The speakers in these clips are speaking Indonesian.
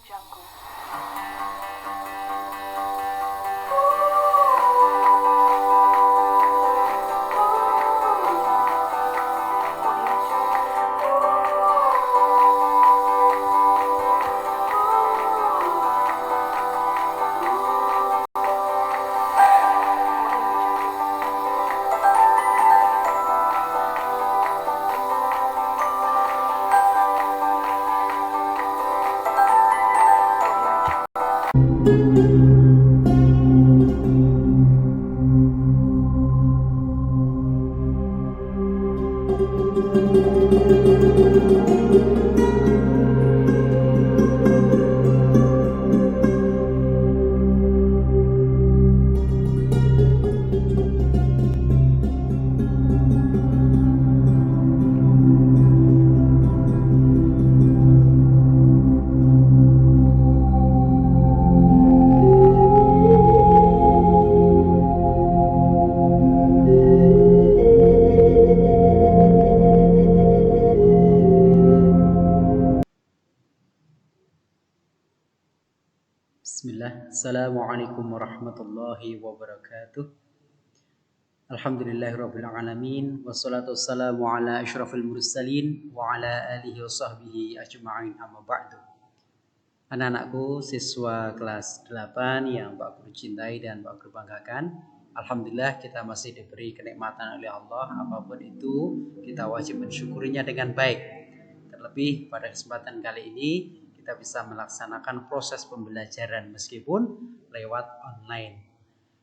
Jungle. Bismillah. Assalamualaikum warahmatullahi wabarakatuh. Alhamdulillahirabbil alamin wassalatu wassalamu ala asyrafil mursalin wa ala alihi washabbihi ajma'in amma ba'du. Anak-anakku siswa kelas 8 yang Pak Guru cintai dan Pak Guru banggakan, alhamdulillah kita masih diberi kenikmatan oleh Allah. Apapun itu kita wajib mensyukurinya dengan baik. Terlebih pada kesempatan kali ini kita bisa melaksanakan proses pembelajaran meskipun lewat online.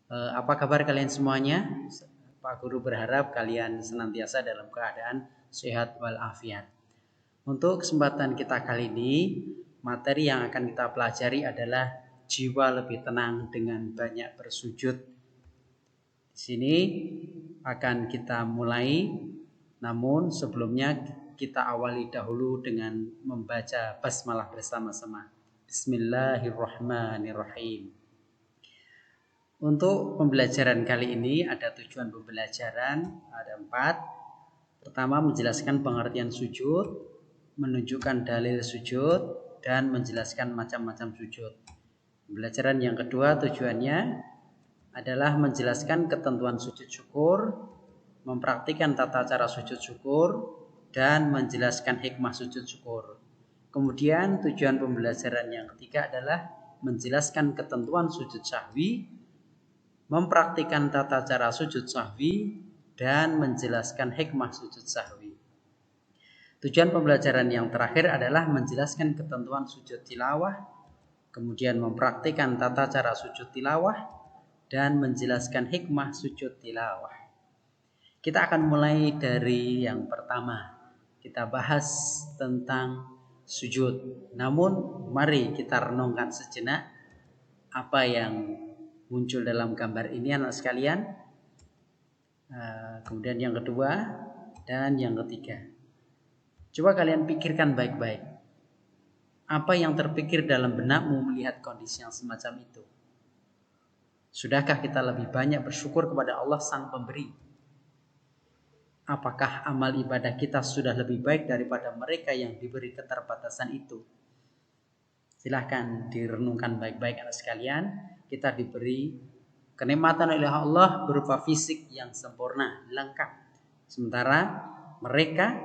Apa kabar kalian semuanya? Pak Guru berharap kalian senantiasa dalam keadaan sehat walafiat. Untuk kesempatan kita kali ini, materi yang akan kita pelajari adalah jiwa lebih tenang dengan banyak bersujud. Di sini akan kita mulai, namun sebelumnya kita awali dahulu dengan membaca basmalah bersama-sama. Bismillahirrahmanirrahim. Untuk pembelajaran kali ini ada tujuan pembelajaran, ada 4. Pertama, menjelaskan pengertian sujud, menunjukkan dalil sujud, dan menjelaskan macam-macam sujud. Pembelajaran yang kedua tujuannya adalah menjelaskan ketentuan sujud syukur, mempraktikkan tata cara sujud syukur, dan menjelaskan hikmah sujud syukur. Kemudian tujuan pembelajaran yang ketiga adalah menjelaskan ketentuan sujud sahwi, mempraktikkan tata cara sujud sahwi, dan menjelaskan hikmah sujud sahwi. Tujuan pembelajaran yang terakhir adalah menjelaskan ketentuan sujud tilawah, kemudian mempraktikkan tata cara sujud tilawah, dan menjelaskan hikmah sujud tilawah. Kita akan mulai dari yang pertama. Kita bahas tentang sujud. Namun mari kita renungkan sejenak apa yang muncul dalam gambar ini anak sekalian. Kemudian yang kedua dan yang ketiga. Coba kalian pikirkan baik-baik. Apa yang terpikir dalam benakmu melihat kondisi yang semacam itu? Sudahkah kita lebih banyak bersyukur kepada Allah Sang Pemberi? Apakah amal ibadah kita sudah lebih baik daripada mereka yang diberi keterbatasan itu? Silahkan direnungkan baik-baik anak sekalian. Kita diberi kenikmatan oleh Allah berupa fisik yang sempurna, lengkap. Sementara mereka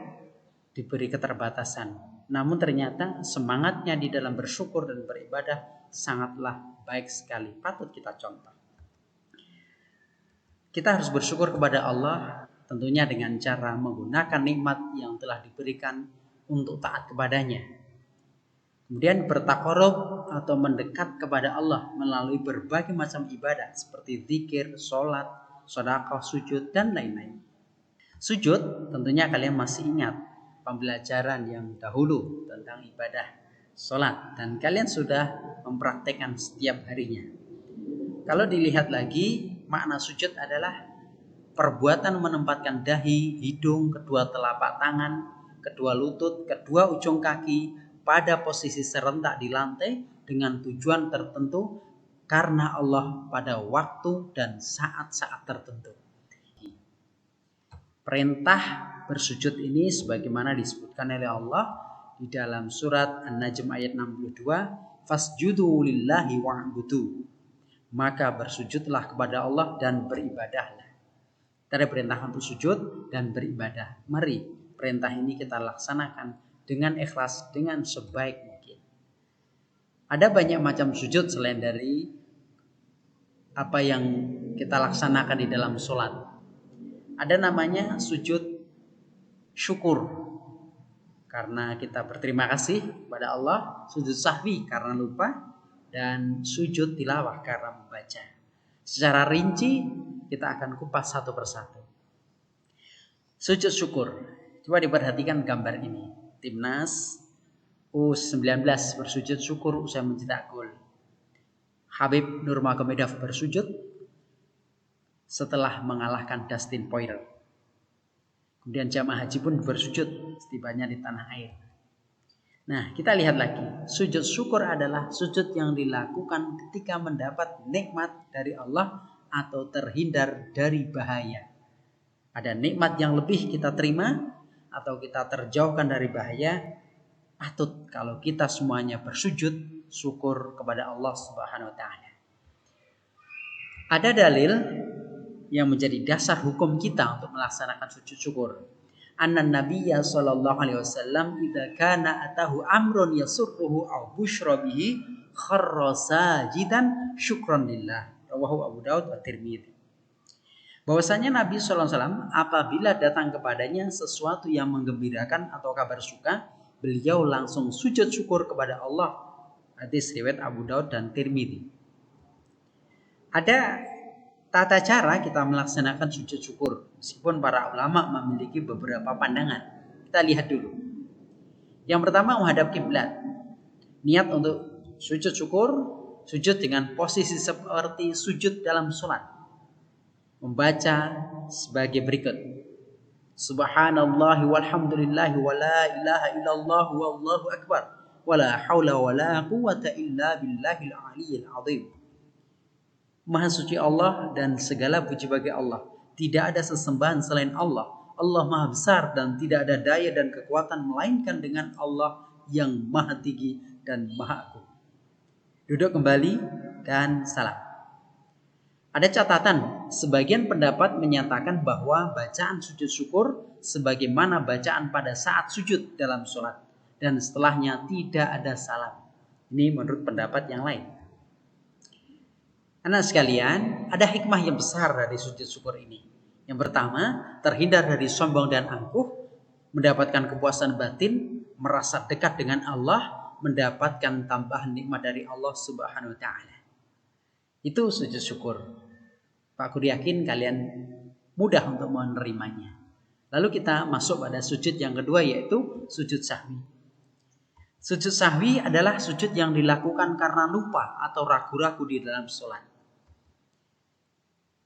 diberi keterbatasan. Namun ternyata semangatnya di dalam bersyukur dan beribadah sangatlah baik sekali. Patut kita contoh. Kita harus bersyukur kepada Allah tentunya dengan cara menggunakan nikmat yang telah diberikan untuk taat kepadanya. Kemudian bertakarub atau mendekat kepada Allah melalui berbagai macam ibadah seperti zikir, sholat, sedekah, sujud, dan lain-lain. Sujud tentunya kalian masih ingat pembelajaran yang dahulu tentang ibadah sholat. Dan kalian sudah mempraktekkan setiap harinya. Kalau dilihat lagi, makna sujud adalah perbuatan menempatkan dahi, hidung, kedua telapak tangan, kedua lutut, kedua ujung kaki pada posisi serentak di lantai dengan tujuan tertentu karena Allah pada waktu dan saat-saat tertentu. Perintah bersujud ini sebagaimana disebutkan oleh Allah di dalam surat An-Najm ayat 62, fasjudu lillahi wa'budu. Maka bersujudlah kepada Allah dan beribadahlah. Kita perintah untuk sujud dan beribadah. Mari perintah ini kita laksanakan dengan ikhlas, dengan sebaik mungkin. Ada banyak macam sujud selain dari apa yang kita laksanakan di dalam sholat. Ada namanya sujud syukur, karena kita berterima kasih kepada Allah. Sujud sahwi karena lupa, dan sujud tilawah karena membaca. Secara rinci kita akan kupas satu persatu. Sujud syukur, coba diperhatikan gambar ini. Timnas U19 bersujud syukur usai mencetak gol. Habib Nurmagomedov bersujud setelah mengalahkan Dustin Poirier. Kemudian jamaah haji pun bersujud setibanya di tanah air. Nah, kita lihat lagi. Sujud syukur adalah sujud yang dilakukan ketika mendapat nikmat dari Allah atau terhindar dari bahaya. Ada nikmat yang lebih kita terima atau kita terjauhkan dari bahaya. Patut kalau kita semuanya bersujud syukur kepada Allah Subhanahu wa taala. Ada dalil yang menjadi dasar hukum kita untuk melaksanakan sujud syukur. Anna Nabiyya sallallahu alaihi wasallam idza kana atahu amrun yasurruhu aw busyra bihi kharra sajidan syukran lillah. Rawahu Abu Daud wa Tirmidzi. Bahwasanya Nabi sallallahu alaihi wasallam apabila datang kepadanya sesuatu yang menggembirakan atau kabar suka, beliau langsung sujud syukur kepada Allah. Hadis riwayat Abu Daud dan Tirmidzi. Ada tata cara kita melaksanakan sujud syukur, meskipun para ulama memiliki beberapa pandangan. Kita lihat dulu. Yang pertama, menghadap kiblat. Niat untuk sujud syukur, sujud dengan posisi seperti sujud dalam sholat. Membaca sebagai berikut. Subhanallahi walhamdulillahi wa la ilaha illallah wallahu akbar wa la haula wa la quwata illa billahil aliyyil azim. Maha suci Allah dan segala puji bagi Allah. Tidak ada sesembahan selain Allah. Allah maha besar dan tidak ada daya dan kekuatan melainkan dengan Allah yang maha tinggi dan maha agung. Duduk kembali dan salam. Ada catatan, sebagian pendapat menyatakan bahwa bacaan sujud syukur sebagaimana bacaan pada saat sujud dalam sholat. Dan setelahnya tidak ada salam. Ini menurut pendapat yang lain. Anak sekalian, ada hikmah yang besar dari sujud syukur ini. Yang pertama, terhindar dari sombong dan angkuh, mendapatkan kepuasan batin, merasa dekat dengan Allah, mendapatkan tambahan nikmat dari Allah Subhanahu wa taala. Itu sujud syukur. Pak Guru yakin kalian mudah untuk menerimanya. Lalu kita masuk pada sujud yang kedua, yaitu sujud sahwi. Sujud sahwi adalah sujud yang dilakukan karena lupa atau ragu-ragu di dalam sholat.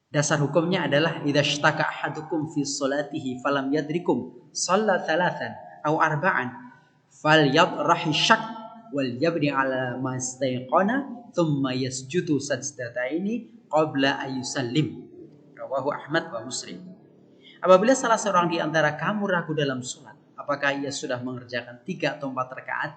Dasar hukumnya adalah idza ishtaka ahadukum fi sholatihi falam yadrikum shalla thalathan aw arba'an falyadrahi syak wal yabni ala ma istayqana thumma yasjudu sajdataini qabla ayusallim. Rawahu Ahmad wa Muslim. Apabila salah seorang di antara kamu ragu dalam sholat, apakah ia sudah mengerjakan 3 atau 4 rakaat,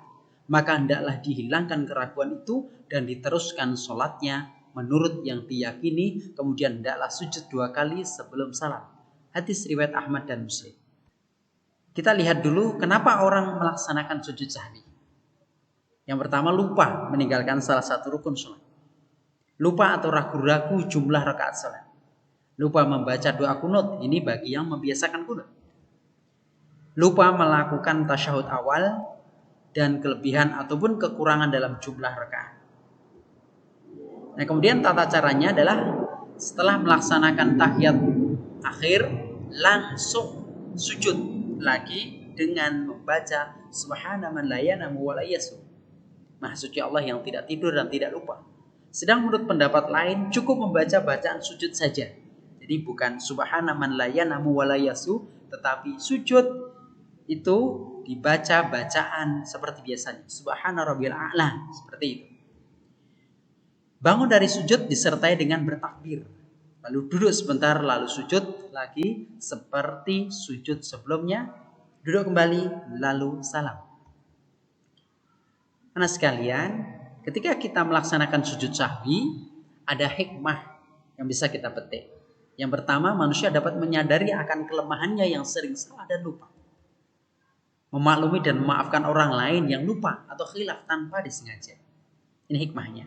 maka hendaklah dihilangkan keraguan itu dan diteruskan sholatnya menurut yang diyakini, kemudian hendaklah sujud 2 kali sebelum salam. Hadis riwayat Ahmad dan Muslim. Kita lihat dulu kenapa orang melaksanakan sujud sahwi. Yang pertama, lupa meninggalkan salah satu rukun sholat. Lupa atau ragu-ragu jumlah rakaat sholat. Lupa membaca doa kunut, ini bagi yang membiasakan kunut. Lupa melakukan tasyahud awal dan kelebihan ataupun kekurangan dalam jumlah rakaat. Nah, kemudian tata caranya adalah setelah melaksanakan tahiyat akhir langsung sujud lagi dengan membaca subhana man la yanamu wa la yasu. Maha suci Allah yang tidak tidur dan tidak lupa. Sedang menurut pendapat lain cukup membaca bacaan sujud saja. Jadi bukan subhana man la yanamu wa la yasu, tetapi sujud itu dibaca bacaan seperti biasanya. Subhana rabbiyal a'la, seperti itu. Bangun dari sujud disertai dengan bertakbir. Lalu duduk sebentar, lalu sujud lagi seperti sujud sebelumnya. Duduk kembali, lalu salam. Anak sekalian, ketika kita melaksanakan sujud sahwi, ada hikmah yang bisa kita petik. Yang pertama, manusia dapat menyadari akan kelemahannya yang sering salah dan lupa. Memaklumi dan memaafkan orang lain yang lupa atau khilaf tanpa disengaja. Ini hikmahnya.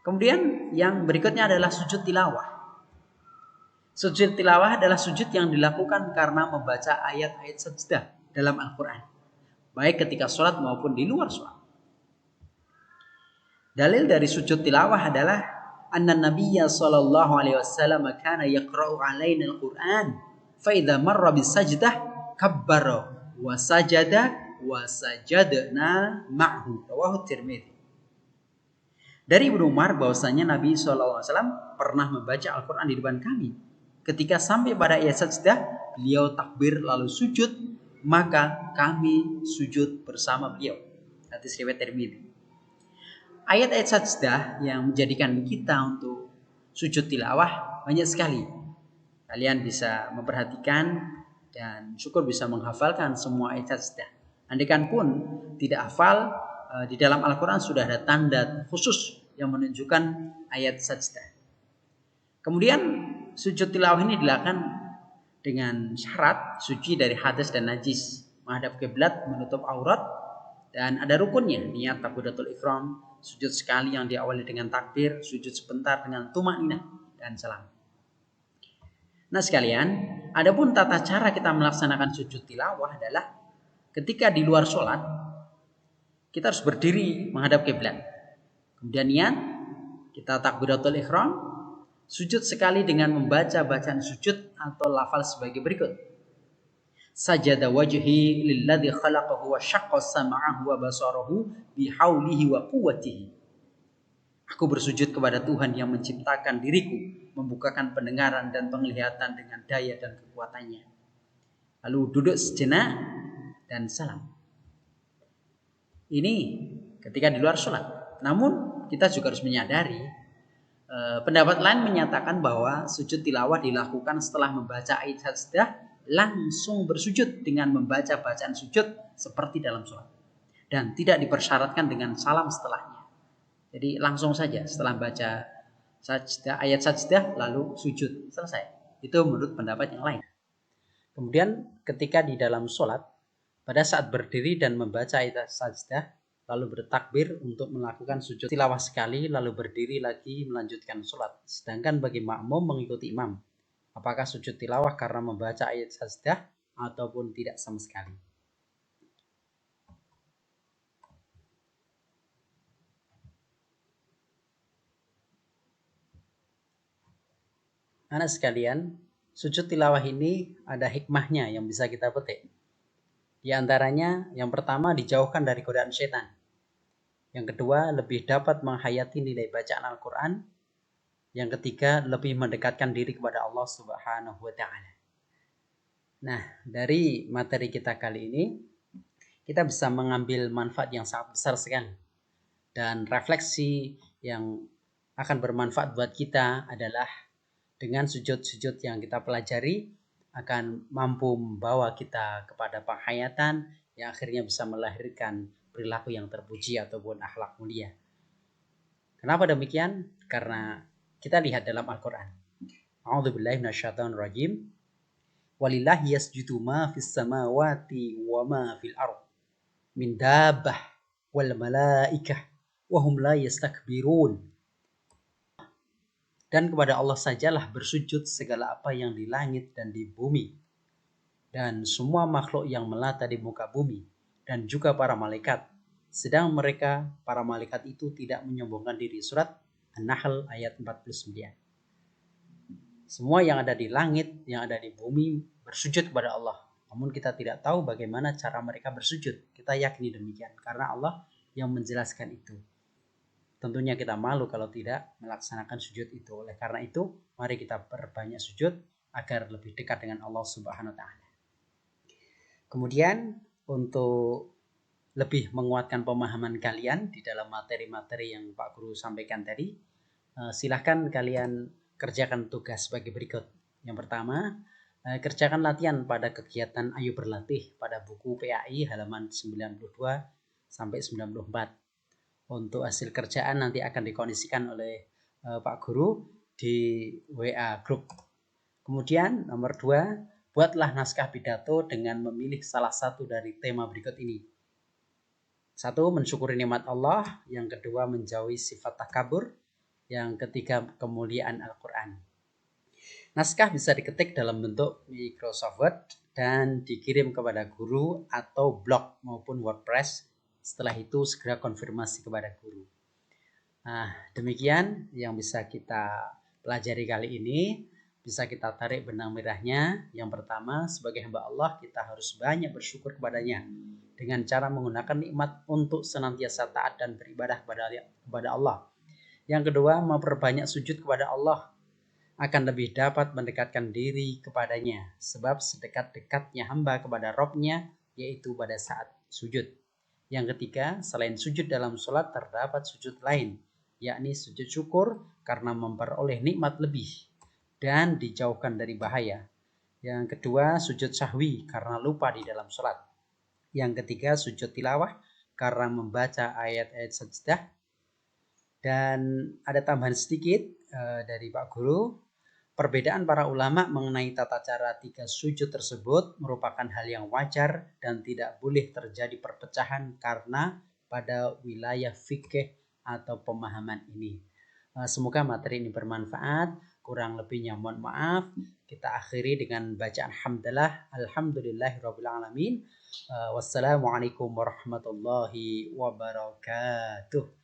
Kemudian yang berikutnya adalah sujud tilawah. Sujud tilawah adalah sujud yang dilakukan karena membaca ayat-ayat sajdah dalam Al-Quran, baik ketika sholat maupun di luar sholat. Dalil dari sujud tilawah adalah anna Nabiyya sallallahu alaihi wasallam kana yaqra'u alaina al-Qur'an fa idza marra bis sajdah kabbara wa sajada wa sajadna ma'hu. Rawahu Tirmidzi. Dari Ibnu Umar bahwasanya Nabi sallallahu alaihi wasallam pernah membaca Al-Qur'an di depan kami. Ketika sampai pada ayat sajdah, beliau takbir lalu sujud, maka kami sujud bersama beliau. Hadis riwayat Tirmidzi. Ayat-ayat sajdah yang menjadikan kita untuk sujud tilawah banyak sekali. Kalian bisa memperhatikan dan syukur bisa menghafalkan semua ayat sajdah. Andaikan pun tidak hafal, di dalam Al-Quran sudah ada tanda khusus yang menunjukkan ayat sajdah. Kemudian sujud tilawah ini dilakukan dengan syarat suci dari hadas dan najis, menghadap kiblat, menutup aurat, dan ada rukunnya, niat takbiratul ihram, sujud sekali yang diawali dengan takbir, sujud sebentar dengan tumakninah dan salam. Nah sekalian, adapun tata cara kita melaksanakan sujud tilawah adalah ketika di luar sholat, kita harus berdiri menghadap kiblat. Kemudian niat, kita takbiratul ihram, sujud sekali dengan membaca bacaan sujud atau lafal sebagai berikut. Sajada wajhi lilladzi khalaqahu wa syaqqa sam'ahu wa basarahu bihaulihi wa quwwatihi. Aku bersujud kepada Tuhan yang menciptakan diriku, membukakan pendengaran dan penglihatan dengan daya dan kekuatannya. Lalu duduk sejenak dan salam. Ini ketika di luar sholat. Namun kita juga harus menyadari, pendapat lain menyatakan bahwa sujud tilawah dilakukan setelah membaca ayat sajdah, langsung bersujud dengan membaca bacaan sujud seperti dalam sholat, dan tidak dipersyaratkan dengan salam setelahnya. Jadi langsung saja setelah baca sajdah, ayat sajdah lalu sujud, selesai. Itu menurut pendapat yang lain. Kemudian ketika di dalam sholat, pada saat berdiri dan membaca ayat sajdah lalu bertakbir untuk melakukan sujud tilawah sekali, lalu berdiri lagi melanjutkan sholat. Sedangkan bagi makmum mengikuti imam, apakah sujud tilawah karena membaca ayat sajdah ataupun tidak sama sekali. Anak sekalian, sujud tilawah ini ada hikmahnya yang bisa kita petik. Di antaranya, yang pertama dijauhkan dari godaan setan. Yang kedua, lebih dapat menghayati nilai bacaan Al-Quran. Yang ketiga, lebih mendekatkan diri kepada Allah Subhanahu wa Ta'ala. Nah, dari materi kita kali ini, kita bisa mengambil manfaat yang sangat besar sekali. Dan refleksi yang akan bermanfaat buat kita adalah dengan sujud-sujud yang kita pelajari akan mampu membawa kita kepada penghayatan yang akhirnya bisa melahirkan perilaku yang terpuji ataupun akhlak mulia. Kenapa demikian? Karena kita lihat dalam Al-Quran. A'udzubillahi minasyaitonirrajim. Walillahi yasjudu ma fis samawati wa ma fil ardh min dabbah wal malaikah wa hum la yastakbirun. Dan kepada Allah sajalah bersujud segala apa yang di langit dan di bumi, dan semua makhluk yang melata di muka bumi, dan juga para malaikat. Sedang mereka, para malaikat itu tidak menyombongkan diri. Surat An-Nahl ayat 49. Semua yang ada di langit, yang ada di bumi bersujud kepada Allah. Namun kita tidak tahu bagaimana cara mereka bersujud. Kita yakini demikian, karena Allah yang menjelaskan itu. Tentunya kita malu kalau tidak melaksanakan sujud itu. Oleh karena itu, mari kita perbanyak sujud agar lebih dekat dengan Allah Subhanahu wa Ta'ala. Kemudian untuk lebih menguatkan pemahaman kalian di dalam materi-materi yang Pak Guru sampaikan tadi, silahkan kalian kerjakan tugas sebagai berikut. Yang pertama, kerjakan latihan pada kegiatan Ayo Berlatih pada buku PAI halaman 92 sampai 94. Untuk hasil kerjaan nanti akan dikondisikan oleh Pak Guru di WA grup. Kemudian nomor 2, buatlah naskah pidato dengan memilih salah satu dari tema berikut ini. 1, mensyukuri nikmat Allah. Yang kedua, menjauhi sifat takabur. Yang ketiga, kemuliaan Al-Quran. Naskah bisa diketik dalam bentuk Microsoft Word dan dikirim kepada guru atau blog maupun WordPress. Setelah itu segera konfirmasi kepada guru. Nah, demikian yang bisa kita pelajari kali ini. Bisa kita tarik benang merahnya. Yang pertama, sebagai hamba Allah kita harus banyak bersyukur kepadanya dengan cara menggunakan nikmat untuk senantiasa taat dan beribadah kepada Allah. Yang kedua, memperbanyak sujud kepada Allah akan lebih dapat mendekatkan diri kepadanya, sebab sedekat-dekatnya hamba kepada Robnya yaitu pada saat sujud. Yang ketiga, selain sujud dalam sholat terdapat sujud lain, yakni sujud syukur karena memperoleh nikmat lebih dan dijauhkan dari bahaya. Yang kedua, sujud sahwi karena lupa di dalam sholat. Yang ketiga, sujud tilawah karena membaca ayat-ayat sajdah. Dan ada tambahan sedikit dari Pak Guru. Perbedaan para ulama mengenai tata cara 3 sujud tersebut merupakan hal yang wajar dan tidak boleh terjadi perpecahan karena pada wilayah fikih atau pemahaman ini. Semoga materi ini bermanfaat. Kurang lebihnya mohon maaf. Kita akhiri dengan bacaan hamdalah. Alhamdulillahirrabbilalamin. Wassalamualaikum warahmatullahi wabarakatuh.